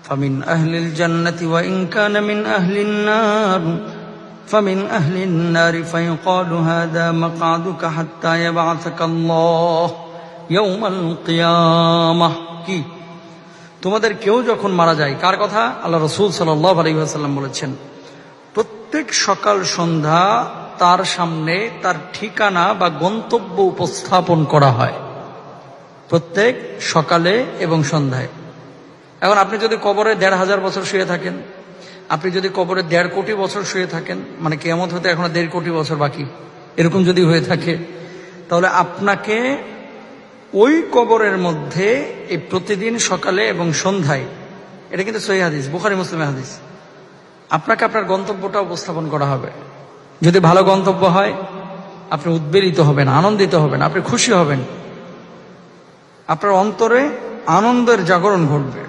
فمن أهل الجنة وإن كان من أهل النار فمن أهل النار فيقال هذا مقعدك حتى يبعثك الله يوم القيامة কি তোমাদের কেউ যখন মারা যায়, কার কথা? আল্লাহ রাসূল সাল্লাল্লাহু আলাইহি ওয়াসাল্লাম বলেছেন, প্রত্যেক সকাল সন্ধ্যা তার সামনে তার ঠিকানা বা গন্তব্য উপস্থাপন করা হয়, প্রত্যেক সকালে এবং সন্ধ্যায়। এখন আপনি যদি কবরে ১৫০০ বছর শুয়ে থাকেন, আপনি যদি কবরে ১.৫ কোটি বছর শুয়ে থাকেন, মানে কিয়ামত হতে এখনো ১.৫ কোটি বছর বাকি, এরকম যদি হয়ে থাকে, তাহলে আপনাকে ওই কবরের মধ্যে এই প্রতিদিন সকালে এবং সন্ধ্যায়, এটা কিন্তু সহিহ হাদিস, বুখারী মুসলিমের হাদিস, আপনাকে আপনার গন্তব্যটা উপস্থাপন করা হবে। যদি ভালো গন্তব্য হয়, আপনি উদ্বেলিত হবেন, আনন্দিত হবেন, আপনি খুশি হবেন, আপনার অন্তরে আনন্দের জাগরণ ঘটবে।